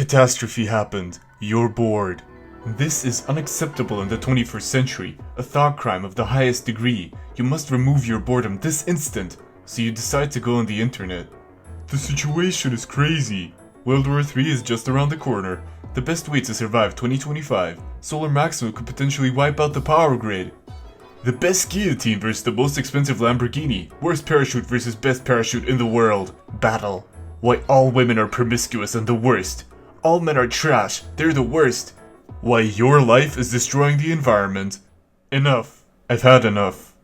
catastrophe happened. You're bored. This is unacceptable in the 21st century, a thought crime of the highest degree. You must remove your boredom this instant. So you decide to go on the internet. The situation is crazy. World War III is just around the corner. The best way to survive 2025. Solar maximum could potentially wipe out the power grid. The best guillotine versus the most expensive Lamborghini. Worst parachute versus best parachute in the world. Battle. Why all women are promiscuous and the worst. All men are trash, they're the worst. Why your life is destroying the environment. Enough. I've had enough.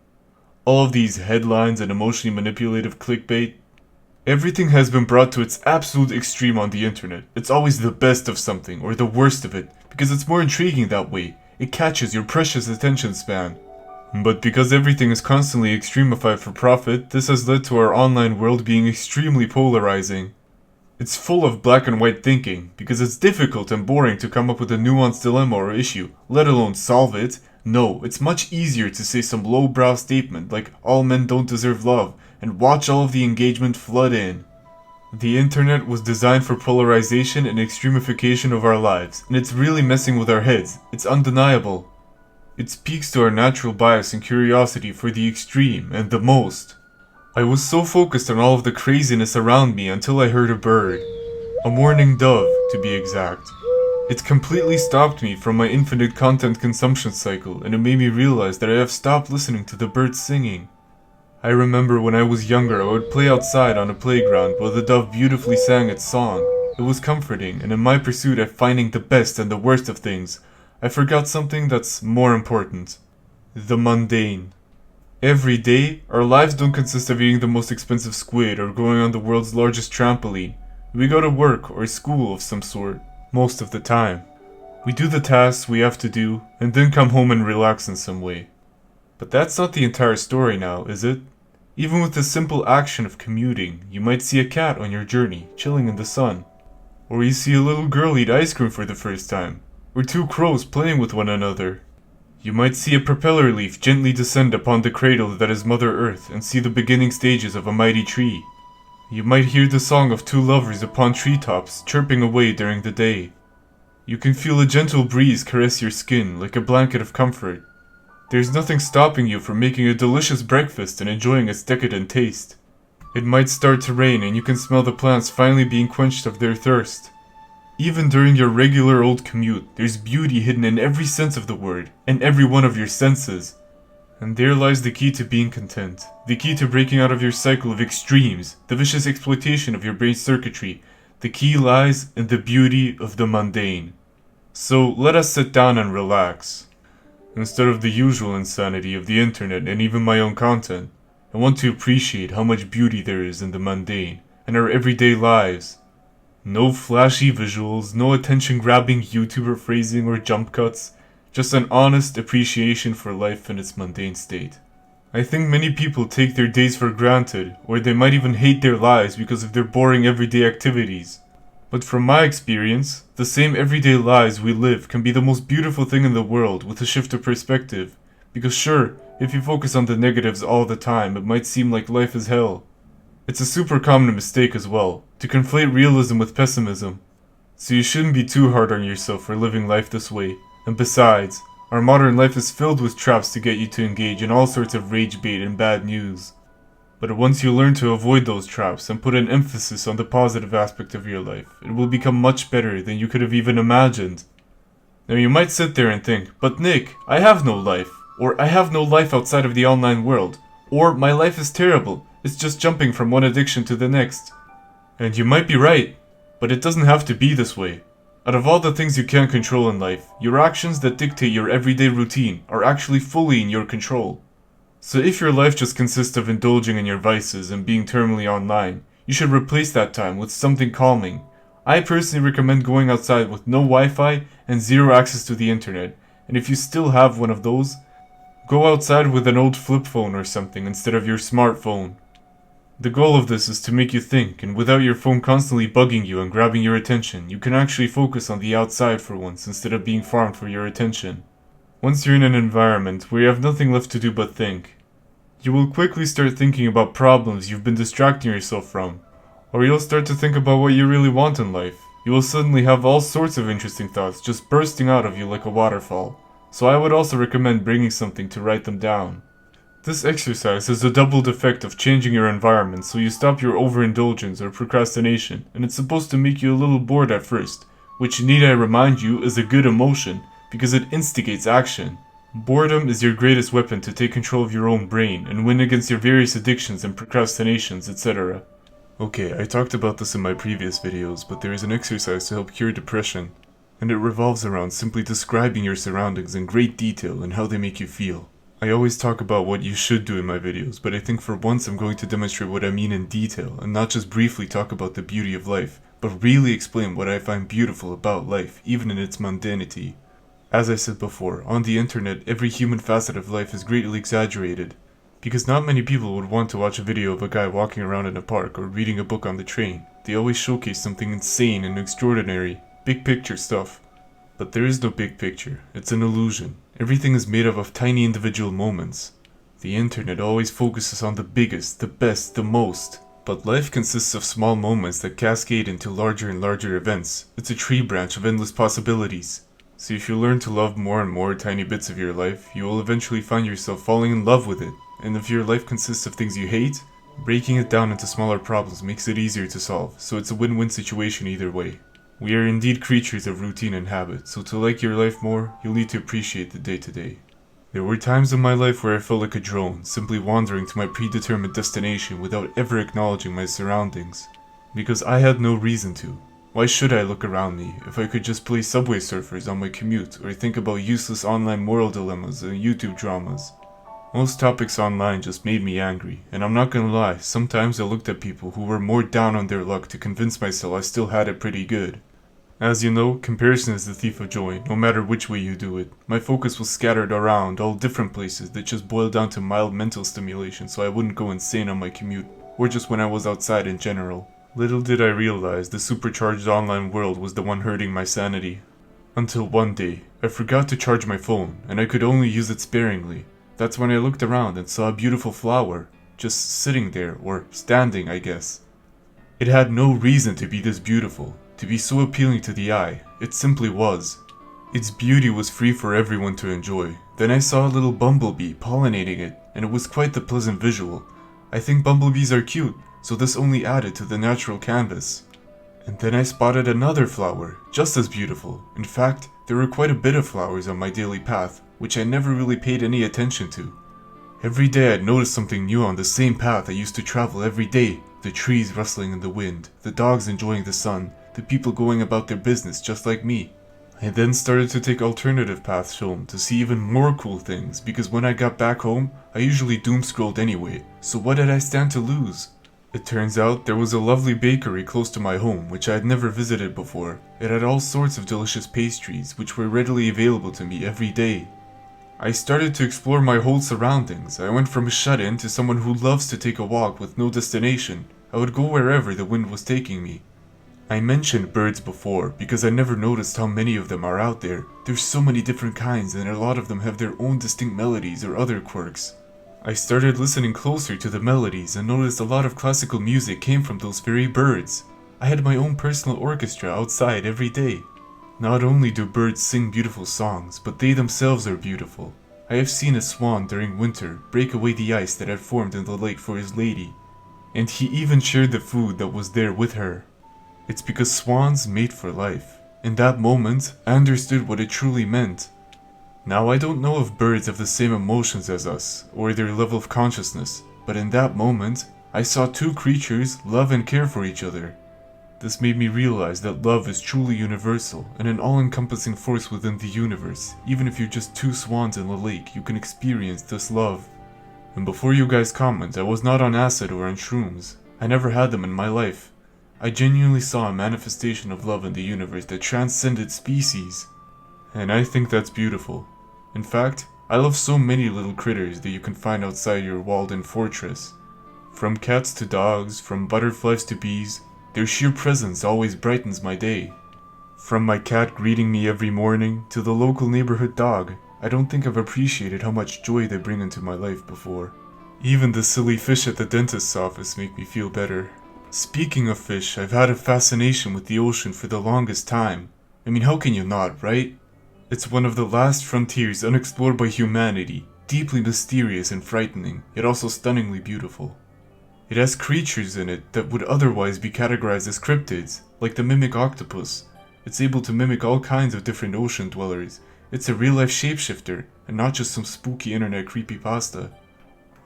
All of these headlines and emotionally manipulative clickbait. Everything has been brought to its absolute extreme on the internet. It's always the best of something or the worst of it, because it's more intriguing that way. It catches your precious attention span. But because everything is constantly extremified for profit, this has led to our online world being extremely polarizing. It's full of black and white thinking, because it's difficult and boring to come up with a nuanced dilemma or issue, let alone solve it. No, it's much easier to say some lowbrow statement like all men don't deserve love, and watch all of the engagement flood in. The internet was designed for polarization and extremification of our lives, and it's really messing with our heads. It's undeniable. It speaks to our natural bias and curiosity for the extreme and the most. I was so focused on all of the craziness around me until I heard a bird. A mourning dove, to be exact. It completely stopped me from my infinite content consumption cycle, and it made me realize that I have stopped listening to the birds singing. I remember when I was younger, I would play outside on a playground while the dove beautifully sang its song. It was comforting, and in my pursuit of finding the best and the worst of things, I forgot something that's more important. The mundane. Every day, our lives don't consist of eating the most expensive squid or going on the world's largest trampoline. We go to work or school of some sort, most of the time. We do the tasks we have to do, and then come home and relax in some way. But that's not the entire story now, is it? Even with the simple action of commuting, you might see a cat on your journey, chilling in the sun. Or you see a little girl eat ice cream for the first time, or two crows playing with one another. You might see a propeller leaf gently descend upon the cradle that is Mother Earth and see the beginning stages of a mighty tree. You might hear the song of two lovers upon treetops chirping away during the day. You can feel a gentle breeze caress your skin like a blanket of comfort. There's nothing stopping you from making a delicious breakfast and enjoying its decadent taste. It might start to rain and you can smell the plants finally being quenched of their thirst. Even during your regular old commute, there's beauty hidden in every sense of the word, and every one of your senses. And there lies the key to being content, the key to breaking out of your cycle of extremes, the vicious exploitation of your brain circuitry. The key lies in the beauty of the mundane. So let us sit down and relax. Instead of the usual insanity of the internet and even my own content, I want to appreciate how much beauty there is in the mundane and our everyday lives. No flashy visuals, no attention-grabbing YouTuber phrasing or jump cuts, just an honest appreciation for life in its mundane state. I think many people take their days for granted, or they might even hate their lives because of their boring everyday activities. But from my experience, the same everyday lives we live can be the most beautiful thing in the world with a shift of perspective. Because sure, if you focus on the negatives all the time, it might seem like life is hell. It's a super common mistake as well, to conflate realism with pessimism. So you shouldn't be too hard on yourself for living life this way. And besides, our modern life is filled with traps to get you to engage in all sorts of rage bait and bad news. But once you learn to avoid those traps and put an emphasis on the positive aspect of your life, it will become much better than you could have even imagined. Now you might sit there and think, but Nick, I have no life. Or I have no life outside of the online world. Or my life is terrible. It's just jumping from one addiction to the next. And you might be right, but it doesn't have to be this way. Out of all the things you can't control in life, your actions that dictate your everyday routine are actually fully in your control. So if your life just consists of indulging in your vices and being terminally online, you should replace that time with something calming. I personally recommend going outside with no Wi-Fi and zero access to the internet, and if you still have one of those, go outside with an old flip phone or something instead of your smartphone. The goal of this is to make you think, and without your phone constantly bugging you and grabbing your attention, you can actually focus on the outside for once instead of being farmed for your attention. Once you're in an environment where you have nothing left to do but think, you will quickly start thinking about problems you've been distracting yourself from, or you'll start to think about what you really want in life. You will suddenly have all sorts of interesting thoughts just bursting out of you like a waterfall. So I would also recommend bringing something to write them down. This exercise has a doubled effect of changing your environment so you stop your overindulgence or procrastination, and it's supposed to make you a little bored at first, which need I remind you is a good emotion because it instigates action. Boredom is your greatest weapon to take control of your own brain and win against your various addictions and procrastinations, etc. Okay, I talked about this in my previous videos, but there is an exercise to help cure depression, and it revolves around simply describing your surroundings in great detail and how they make you feel. I always talk about what you should do in my videos, but I think for once I'm going to demonstrate what I mean in detail and not just briefly talk about the beauty of life, but really explain what I find beautiful about life, even in its mundanity. As I said before, on the internet, every human facet of life is greatly exaggerated, because not many people would want to watch a video of a guy walking around in a park or reading a book on the train. They always showcase something insane and extraordinary, big picture stuff. But there is no big picture, it's an illusion. Everything is made up of tiny individual moments. The internet always focuses on the biggest, the best, the most. But life consists of small moments that cascade into larger and larger events. It's a tree branch of endless possibilities. So if you learn to love more and more tiny bits of your life, you will eventually find yourself falling in love with it. And if your life consists of things you hate, breaking it down into smaller problems makes it easier to solve, so it's a win-win situation either way. We are indeed creatures of routine and habit, so to like your life more, you'll need to appreciate the day-to-day. There were times in my life where I felt like a drone, simply wandering to my predetermined destination without ever acknowledging my surroundings. Because I had no reason to. Why should I look around me if I could just play Subway Surfers on my commute or think about useless online moral dilemmas and YouTube dramas? Most topics online just made me angry, and I'm not gonna lie, sometimes I looked at people who were more down on their luck to convince myself I still had it pretty good. As you know, comparison is the thief of joy, no matter which way you do it. My focus was scattered around all different places that just boiled down to mild mental stimulation so I wouldn't go insane on my commute, or just when I was outside in general. Little did I realize the supercharged online world was the one hurting my sanity. Until one day, I forgot to charge my phone, and I could only use it sparingly. That's when I looked around and saw a beautiful flower, just sitting there, or standing, I guess. It had no reason to be this beautiful, to be so appealing to the eye. It simply was. Its beauty was free for everyone to enjoy. Then I saw a little bumblebee pollinating it, and it was quite the pleasant visual. I think bumblebees are cute, so this only added to the natural canvas. And then I spotted another flower, just as beautiful. In fact, there were quite a bit of flowers on my daily path, which I never really paid any attention to. Every day I'd notice something new on the same path I used to travel every day. The trees rustling in the wind, the dogs enjoying the sun, the people going about their business just like me. I then started to take alternative paths home to see even more cool things, because when I got back home, I usually doom scrolled anyway, so what did I stand to lose? It turns out there was a lovely bakery close to my home which I had never visited before. It had all sorts of delicious pastries which were readily available to me every day. I started to explore my whole surroundings. I went from a shut-in to someone who loves to take a walk with no destination. I would go wherever the wind was taking me. I mentioned birds before because I never noticed how many of them are out there. There's so many different kinds and a lot of them have their own distinct melodies or other quirks. I started listening closer to the melodies and noticed a lot of classical music came from those very birds. I had my own personal orchestra outside every day. Not only do birds sing beautiful songs, but they themselves are beautiful. I have seen a swan during winter break away the ice that had formed in the lake for his lady, and he even shared the food that was there with her. It's because swans mate for life. In that moment, I understood what it truly meant. Now I don't know if birds have the same emotions as us, or their level of consciousness, but in that moment, I saw two creatures love and care for each other. This made me realize that love is truly universal and an all-encompassing force within the universe. Even if you're just two swans in a lake, you can experience this love. And before you guys comment, I was not on acid or on shrooms. I never had them in my life. I genuinely saw a manifestation of love in the universe that transcended species. And I think that's beautiful. In fact, I love so many little critters that you can find outside your walled-in fortress. From cats to dogs, from butterflies to bees, their sheer presence always brightens my day. From my cat greeting me every morning, to the local neighborhood dog, I don't think I've appreciated how much joy they bring into my life before. Even the silly fish at the dentist's office make me feel better. Speaking of fish, I've had a fascination with the ocean for the longest time. I mean, how can you not, right? It's one of the last frontiers unexplored by humanity, deeply mysterious and frightening, yet also stunningly beautiful. It has creatures in it that would otherwise be categorized as cryptids, like the mimic octopus. It's able to mimic all kinds of different ocean dwellers. It's a real-life shapeshifter, and not just some spooky internet creepypasta.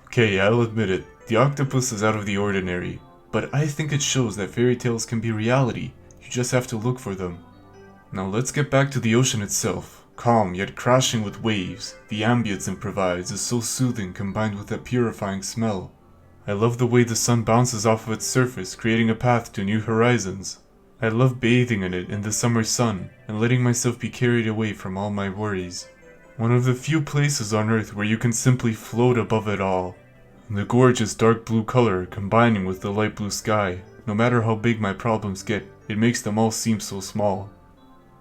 Okay, I'll admit it, the octopus is out of the ordinary, but I think it shows that fairy tales can be reality. You just have to look for them. Now let's get back to the ocean itself. Calm yet crashing with waves, the ambience it provides is so soothing combined with that purifying smell. I love the way the sun bounces off of its surface, creating a path to new horizons. I love bathing in it in the summer sun and letting myself be carried away from all my worries. One of the few places on Earth where you can simply float above it all. The gorgeous dark blue color combining with the light blue sky, no matter how big my problems get, it makes them all seem so small.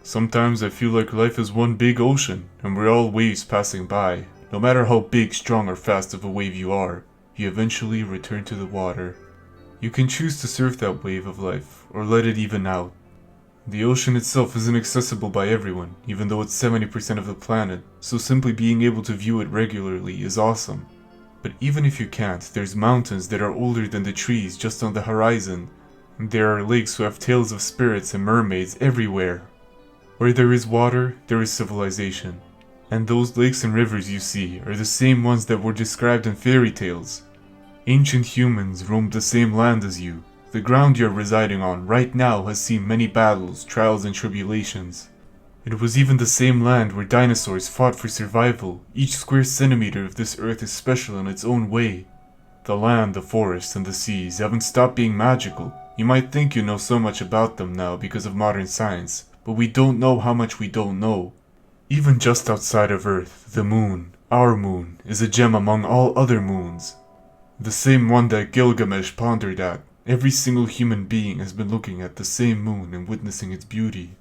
Sometimes I feel like life is one big ocean and we're all waves passing by. No matter how big, strong or fast of a wave you are, you eventually return to the water. You can choose to surf that wave of life, or let it even out. The ocean itself isn't accessible by everyone, even though it's 70% of the planet, so simply being able to view it regularly is awesome. But even if you can't, there's mountains that are older than the trees just on the horizon. There are lakes who have tales of spirits and mermaids everywhere. Where there is water, there is civilization. And those lakes and rivers you see are the same ones that were described in fairy tales. Ancient humans roamed the same land as you. The ground you're residing on right now has seen many battles, trials and tribulations. It was even the same land where dinosaurs fought for survival. Each square centimeter of this earth is special in its own way. The land, the forests, and the seas haven't stopped being magical. You might think you know so much about them now because of modern science, but we don't know how much we don't know. Even just outside of Earth, the moon, our moon, is a gem among all other moons. The same one that Gilgamesh pondered at. Every single human being has been looking at the same moon and witnessing its beauty.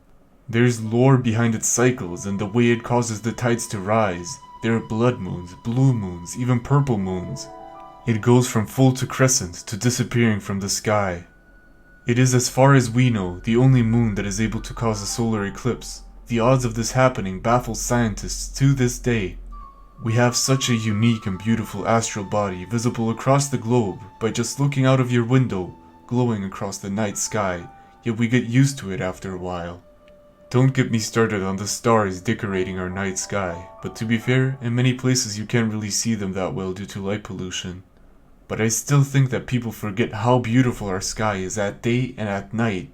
There's lore behind its cycles and the way it causes the tides to rise. There are blood moons, blue moons, even purple moons. It goes from full to crescent to disappearing from the sky. It is, as far as we know, the only moon that is able to cause a solar eclipse. The odds of this happening baffle scientists to this day. We have such a unique and beautiful astral body visible across the globe by just looking out of your window, glowing across the night sky, yet we get used to it after a while. Don't get me started on the stars decorating our night sky, but to be fair, in many places you can't really see them that well due to light pollution. But I still think that people forget how beautiful our sky is at day and at night.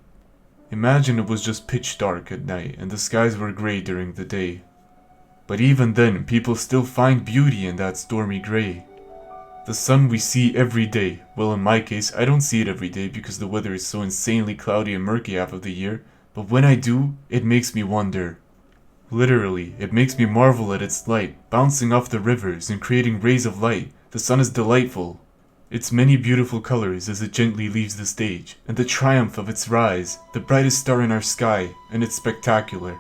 Imagine it was just pitch dark at night and the skies were grey during the day. But even then, people still find beauty in that stormy grey. The sun we see every day. Well, in my case, I don't see it every day because the weather is so insanely cloudy and murky half of the year, but when I do, it makes me wonder. Literally, it makes me marvel at its light, bouncing off the rivers and creating rays of light. The sun is delightful. Its many beautiful colors as it gently leaves the stage, and the triumph of its rise, the brightest star in our sky, and it's spectacular.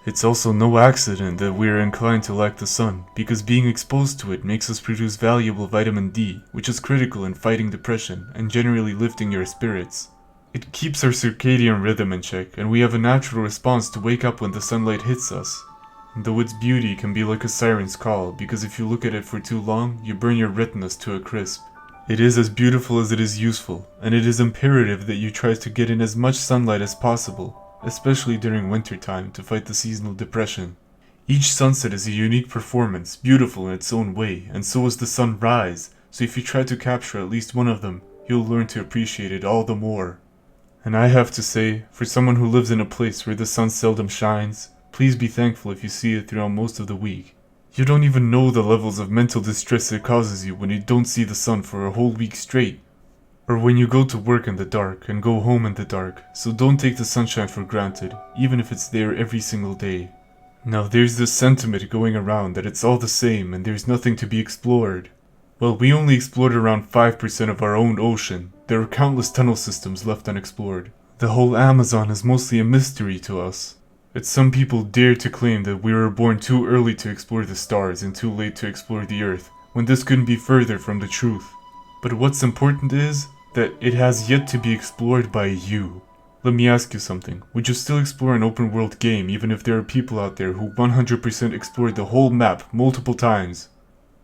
It's also no accident that we are inclined to like the sun, because being exposed to it makes us produce valuable vitamin D, which is critical in fighting depression and generally lifting your spirits. It keeps our circadian rhythm in check, and we have a natural response to wake up when the sunlight hits us. Though its beauty can be like a siren's call, because if you look at it for too long, you burn your retinas to a crisp. It is as beautiful as it is useful, and it is imperative that you try to get in as much sunlight as possible, especially during winter time to fight the seasonal depression. Each sunset is a unique performance, beautiful in its own way, and so is the sunrise, so if you try to capture at least one of them, you'll learn to appreciate it all the more. And I have to say, for someone who lives in a place where the sun seldom shines, please be thankful if you see it throughout most of the week. You don't even know the levels of mental distress it causes you when you don't see the sun for a whole week straight. Or when you go to work in the dark and go home in the dark, so don't take the sunshine for granted, even if it's there every single day. Now there's this sentiment going around that it's all the same and there's nothing to be explored. Well, we only explored around 5% of our own ocean. There are countless tunnel systems left unexplored. The whole Amazon is mostly a mystery to us. Yet some people dare to claim that we were born too early to explore the stars and too late to explore the Earth, when this couldn't be further from the truth. But what's important is that it has yet to be explored by you. Let me ask you something. Would you still explore an open world game even if there are people out there who 100% explored the whole map multiple times?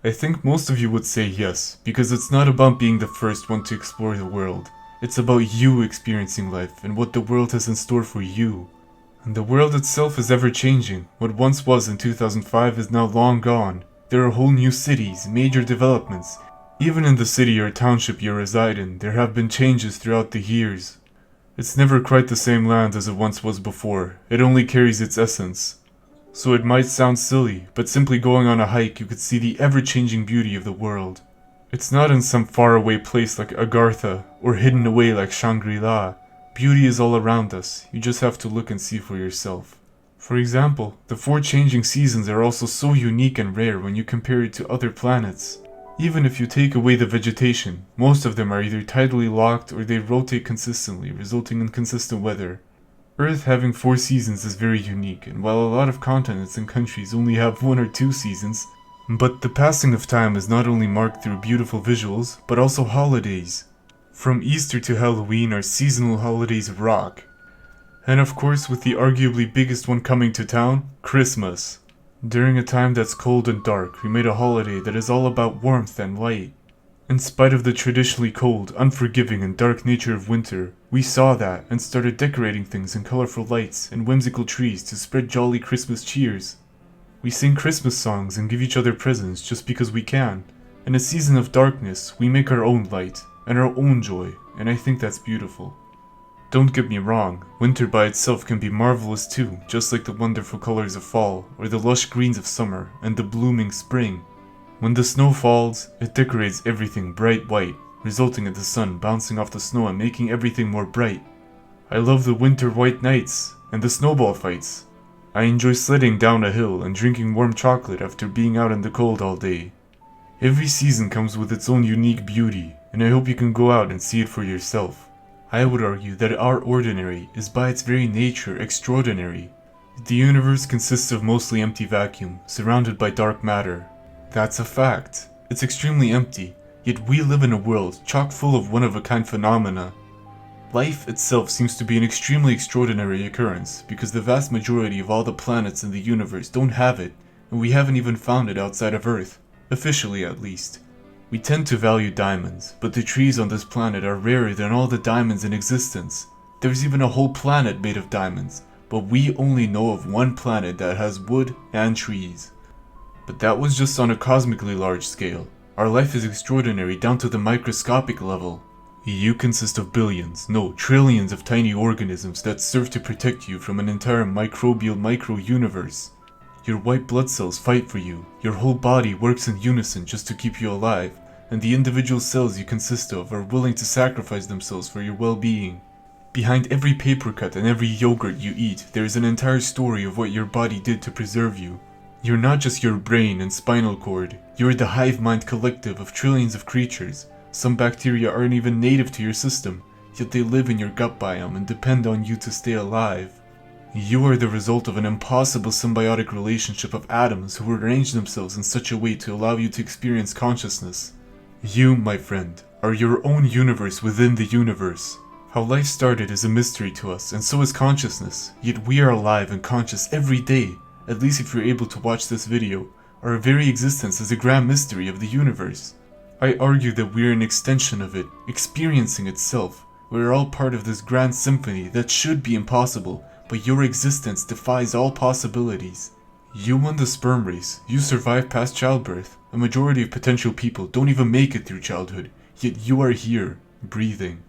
I think most of you would say yes, because it's not about being the first one to explore the world. It's about you experiencing life and what the world has in store for you. And the world itself is ever changing. What once was in 2005 is now long gone. There are whole new cities, major developments. Even in the city or township you reside in, there have been changes throughout the years. It's never quite the same land as it once was before. It only carries its essence. So it might sound silly, but simply going on a hike you could see the ever-changing beauty of the world. It's not in some faraway place like Agartha, or hidden away like Shangri-La. Beauty is all around us, you just have to look and see for yourself. For example, the 4 changing seasons are also so unique and rare when you compare it to other planets. Even if you take away the vegetation, most of them are either tidally locked or they rotate consistently, resulting in consistent weather. Earth having 4 seasons is very unique, and while a lot of continents and countries only have 1 or 2 seasons, but the passing of time is not only marked through beautiful visuals, but also holidays. From Easter to Halloween, our seasonal holidays rock. And of course, with the arguably biggest one coming to town, Christmas. During a time that's cold and dark, we made a holiday that is all about warmth and light. In spite of the traditionally cold, unforgiving, and dark nature of winter, we saw that and started decorating things in colorful lights and whimsical trees to spread jolly Christmas cheers. We sing Christmas songs and give each other presents just because we can. In a season of darkness, we make our own light and our own joy, and I think that's beautiful. Don't get me wrong, winter by itself can be marvelous too, just like the wonderful colors of fall, or the lush greens of summer, and the blooming spring. When the snow falls, it decorates everything bright white, resulting in the sun bouncing off the snow and making everything more bright. I love the winter white nights, and the snowball fights. I enjoy sledding down a hill and drinking warm chocolate after being out in the cold all day. Every season comes with its own unique beauty, and I hope you can go out and see it for yourself. I would argue that our ordinary is by its very nature extraordinary. The universe consists of mostly empty vacuum, surrounded by dark matter. That's a fact. It's extremely empty, yet we live in a world chock full of one-of-a-kind phenomena. Life itself seems to be an extremely extraordinary occurrence, because the vast majority of all the planets in the universe don't have it, and we haven't even found it outside of Earth, officially at least. We tend to value diamonds, but the trees on this planet are rarer than all the diamonds in existence. There's even a whole planet made of diamonds, but we only know of one planet that has wood and trees. But that was just on a cosmically large scale. Our life is extraordinary down to the microscopic level. You consist of billions, no, trillions of tiny organisms that serve to protect you from an entire microbial micro-universe. Your white blood cells fight for you, your whole body works in unison just to keep you alive, and the individual cells you consist of are willing to sacrifice themselves for your well-being. Behind every paper cut and every yogurt you eat, there is an entire story of what your body did to preserve you. You're not just your brain and spinal cord, you're the hive mind collective of trillions of creatures. Some bacteria aren't even native to your system, yet they live in your gut biome and depend on you to stay alive. You are the result of an impossible symbiotic relationship of atoms who arrange themselves in such a way to allow you to experience consciousness. You, my friend, are your own universe within the universe. How life started is a mystery to us, and so is consciousness, yet we are alive and conscious every day, at least if you're able to watch this video. Our very existence is a grand mystery of the universe. I argue that we're an extension of it, experiencing itself. We're all part of this grand symphony that should be impossible, but your existence defies all possibilities. You won the sperm race, you survived past childbirth. A majority of potential people don't even make it through childhood, yet you are here, breathing.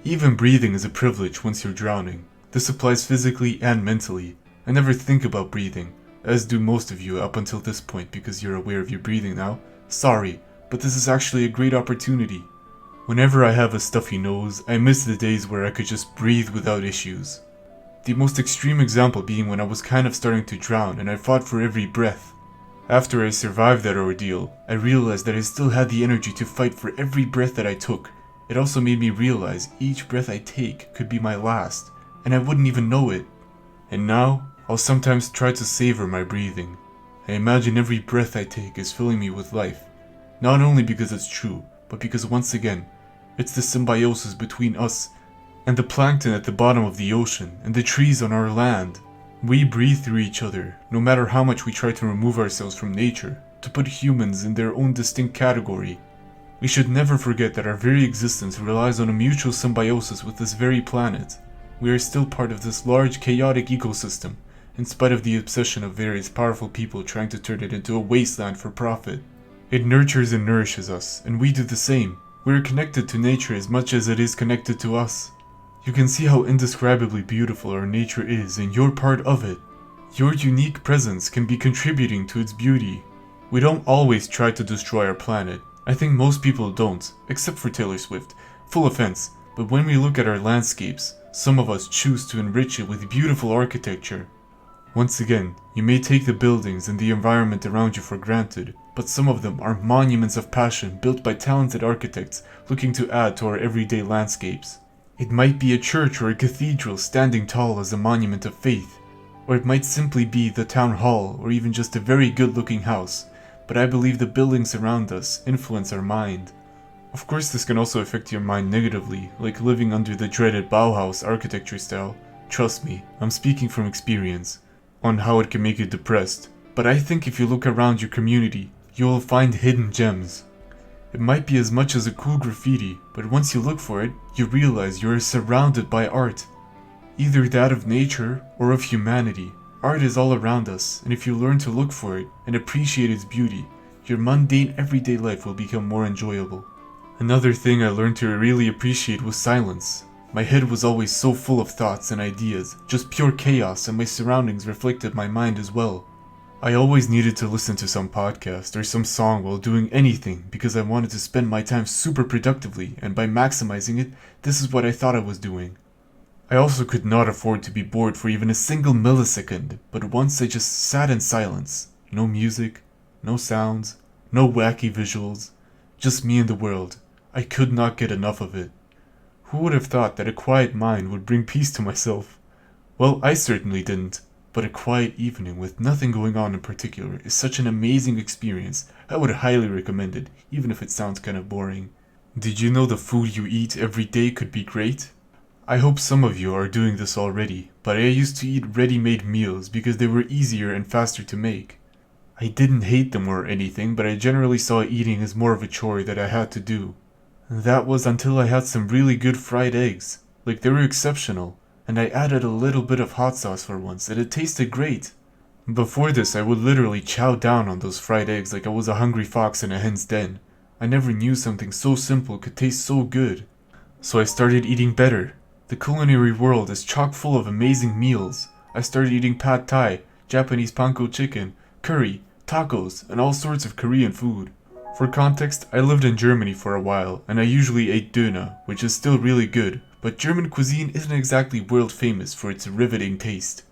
Even breathing is a privilege once you're drowning. This applies physically and mentally. I never think about breathing, as do most of you up until this point because you're aware of your breathing now. Sorry, but this is actually a great opportunity. Whenever I have a stuffy nose, I miss the days where I could just breathe without issues. The most extreme example being when I was kind of starting to drown and I fought for every breath. After I survived that ordeal, I realized that I still had the energy to fight for every breath that I took. It also made me realize each breath I take could be my last, and I wouldn't even know it. And now, I'll sometimes try to savor my breathing. I imagine every breath I take is filling me with life. Not only because it's true, but because once again, It's the symbiosis between us and the plankton at the bottom of the ocean and the trees on our land. We breathe through each other, no matter how much we try to remove ourselves from nature, to put humans in their own distinct category. We should never forget that our very existence relies on a mutual symbiosis with this very planet. We are still part of this large, chaotic ecosystem, in spite of the obsession of various powerful people trying to turn it into a wasteland for profit. It nurtures and nourishes us, and we do the same. We are connected to nature as much as it is connected to us. You can see how indescribably beautiful our nature is, and you're part of it. Your unique presence can be contributing to its beauty. We don't always try to destroy our planet. I think most people don't, except for Taylor Swift. Full offense, but when we look at our landscapes, some of us choose to enrich it with beautiful architecture. Once again, you may take the buildings and the environment around you for granted, but some of them are monuments of passion built by talented architects looking to add to our everyday landscapes. It might be a church or a cathedral standing tall as a monument of faith, or it might simply be the town hall or even just a very good-looking house, but I believe the buildings around us influence our mind. Of course, this can also affect your mind negatively, like living under the dreaded Bauhaus architecture style. Trust me, I'm speaking from experience on how it can make you depressed, but I think if you look around your community, you will find hidden gems. It might be as much as a cool graffiti, but once you look for it, you realize you are surrounded by art. Either that of nature or of humanity. Art is all around us, and if you learn to look for it and appreciate its beauty, your mundane everyday life will become more enjoyable. Another thing I learned to really appreciate was silence. My head was always so full of thoughts and ideas, just pure chaos, and my surroundings reflected my mind as well. I always needed to listen to some podcast or some song while doing anything because I wanted to spend my time super productively, and by maximizing it, this is what I thought I was doing. I also could not afford to be bored for even a single millisecond, but once I just sat in silence. No music, no sounds, no wacky visuals, just me and the world. I could not get enough of it. Who would have thought that a quiet mind would bring peace to myself? Well, I certainly didn't. But a quiet evening with nothing going on in particular is such an amazing experience. I would highly recommend it, even if it sounds kind of boring. Did you know the food you eat every day could be great? I hope some of you are doing this already, but I used to eat ready-made meals because they were easier and faster to make. I didn't hate them or anything, but I generally saw eating as more of a chore that I had to do. That was until I had some really good fried eggs. Like, they were exceptional. And I added a little bit of hot sauce for once, and it tasted great. Before this, I would literally chow down on those fried eggs like I was a hungry fox in a hen's den. I never knew something so simple could taste so good. So I started eating better. The culinary world is chock full of amazing meals. I started eating pad thai, Japanese panko chicken, curry, tacos, and all sorts of Korean food. For context, I lived in Germany for a while, and I usually ate döner, which is still really good. But German cuisine isn't exactly world famous for its riveting taste.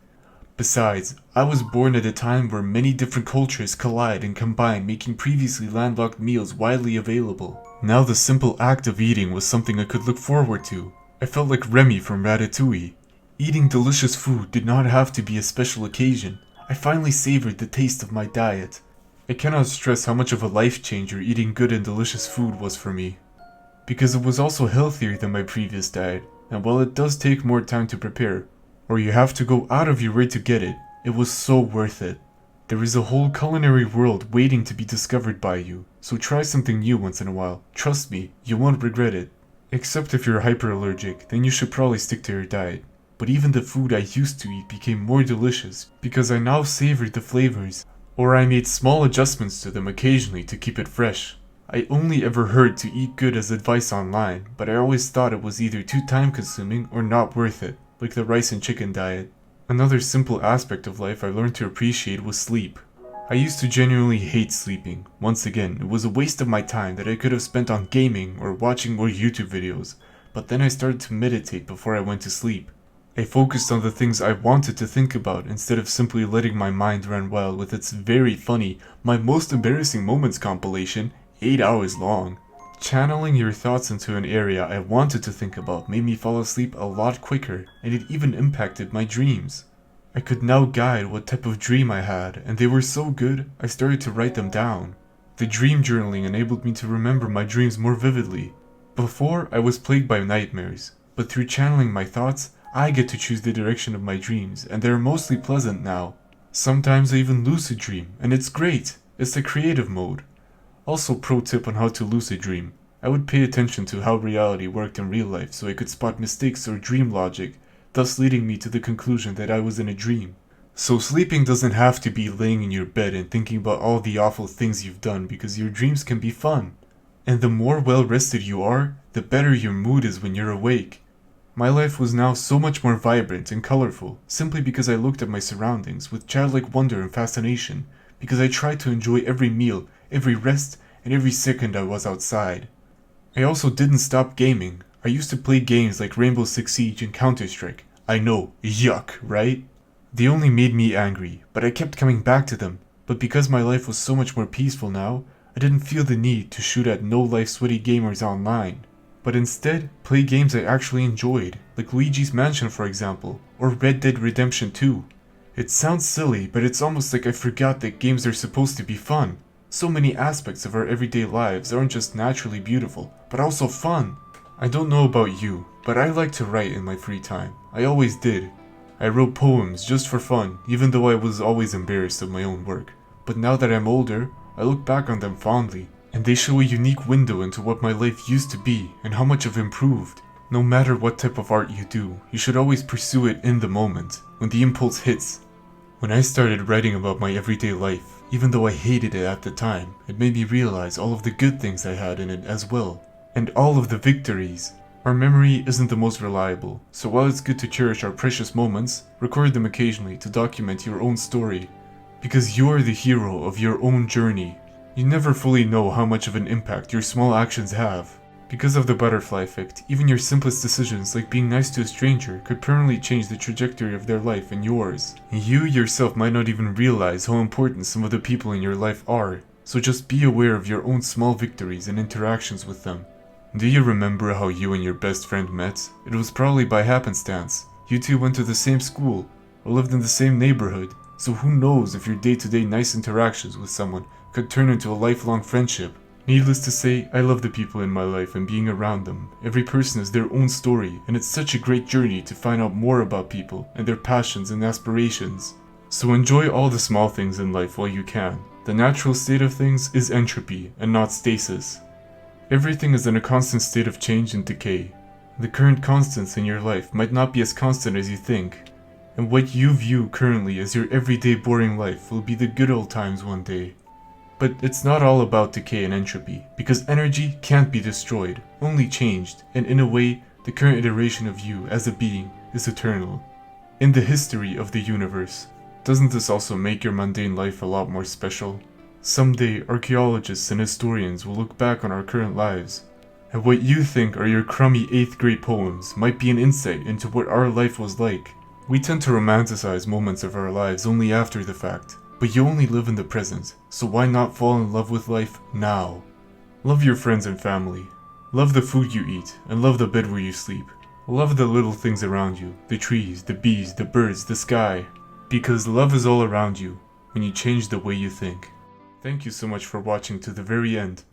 Besides, I was born at a time where many different cultures collide and combine, making previously landlocked meals widely available. Now the simple act of eating was something I could look forward to. I felt like Remy from Ratatouille. Eating delicious food did not have to be a special occasion. I finally savored the taste of my diet. I cannot stress how much of a life changer eating good and delicious food was for me. Because it was also healthier than my previous diet, and while it does take more time to prepare, or you have to go out of your way to get it, it was so worth it. There is a whole culinary world waiting to be discovered by you, so try something new once in a while. Trust me, you won't regret it. Except if you're hyperallergic, then you should probably stick to your diet. But even the food I used to eat became more delicious because I now savored the flavors, or I made small adjustments to them occasionally to keep it fresh. I only ever heard to eat good as advice online, but I always thought it was either too time-consuming or not worth it, like the rice and chicken diet. Another simple aspect of life I learned to appreciate was sleep. I used to genuinely hate sleeping. Once again, it was a waste of my time that I could have spent on gaming or watching more YouTube videos, but then I started to meditate before I went to sleep. I focused on the things I wanted to think about instead of simply letting my mind run wild with its very funny My Most Embarrassing Moments compilation, 8 hours long. Channeling your thoughts into an area I wanted to think about made me fall asleep a lot quicker, and it even impacted my dreams. I could now guide what type of dream I had, and they were so good, I started to write them down. The dream journaling enabled me to remember my dreams more vividly. Before, I was plagued by nightmares, but through channeling my thoughts, I get to choose the direction of my dreams, and they're mostly pleasant now. Sometimes I even lucid dream, and it's great. It's the creative mode. Also, pro tip on how to lucid dream. I would pay attention to how reality worked in real life so I could spot mistakes or dream logic, thus leading me to the conclusion that I was in a dream. So sleeping doesn't have to be laying in your bed and thinking about all the awful things you've done, because your dreams can be fun. And the more well rested you are, the better your mood is when you're awake. My life was now so much more vibrant and colorful, simply because I looked at my surroundings with childlike wonder and fascination, because I tried to enjoy every meal, every rest, and every second I was outside. I also didn't stop gaming. I used to play games like Rainbow Six Siege and Counter-Strike. I know, yuck, right? They only made me angry, but I kept coming back to them. But because my life was so much more peaceful now, I didn't feel the need to shoot at no-life sweaty gamers online. But instead, play games I actually enjoyed, like Luigi's Mansion for example, or Red Dead Redemption 2. It sounds silly, but it's almost like I forgot that games are supposed to be fun. So many aspects of our everyday lives aren't just naturally beautiful, but also fun. I don't know about you, but I like to write in my free time. I always did. I wrote poems just for fun, even though I was always embarrassed of my own work. But now that I'm older, I look back on them fondly, and they show a unique window into what my life used to be and how much I've improved. No matter what type of art you do, you should always pursue it in the moment, when the impulse hits. When I started writing about my everyday life, even though I hated it at the time, it made me realize all of the good things I had in it as well, and all of the victories. Our memory isn't the most reliable, so while it's good to cherish our precious moments, record them occasionally to document your own story. Because you're the hero of your own journey. You never fully know how much of an impact your small actions have. Because of the butterfly effect, even your simplest decisions like being nice to a stranger could permanently change the trajectory of their life and yours. You yourself might not even realize how important some of the people in your life are, so just be aware of your own small victories and interactions with them. Do you remember how you and your best friend met? It was probably by happenstance. You two went to the same school, or lived in the same neighborhood, so who knows if your day-to-day nice interactions with someone could turn into a lifelong friendship. Needless to say, I love the people in my life and being around them. Every person has their own story, and it's such a great journey to find out more about people and their passions and aspirations. So enjoy all the small things in life while you can. The natural state of things is entropy and not stasis. Everything is in a constant state of change and decay. The current constants in your life might not be as constant as you think, and what you view currently as your everyday boring life will be the good old times one day. But it's not all about decay and entropy, because energy can't be destroyed, only changed, and in a way, the current iteration of you as a being is eternal. In the history of the universe, doesn't this also make your mundane life a lot more special? Someday, archaeologists and historians will look back on our current lives, and what you think are your crummy 8th grade poems might be an insight into what our life was like. We tend to romanticize moments of our lives only after the fact, but you only live in the present, so why not fall in love with life now? Love your friends and family. Love the food you eat, and love the bed where you sleep. Love the little things around you, the trees, the bees, the birds, the sky. Because love is all around you, when you change the way you think. Thank you so much for watching to the very end.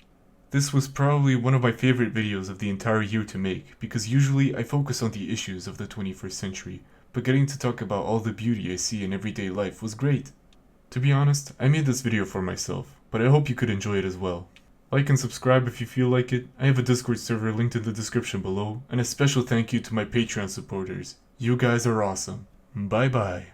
This was probably one of my favorite videos of the entire year to make, because usually I focus on the issues of the 21st century, but getting to talk about all the beauty I see in everyday life was great. To be honest, I made this video for myself, but I hope you could enjoy it as well. Like and subscribe if you feel like it. I have a Discord server linked in the description below, and a special thank you to my Patreon supporters. You guys are awesome. Bye bye.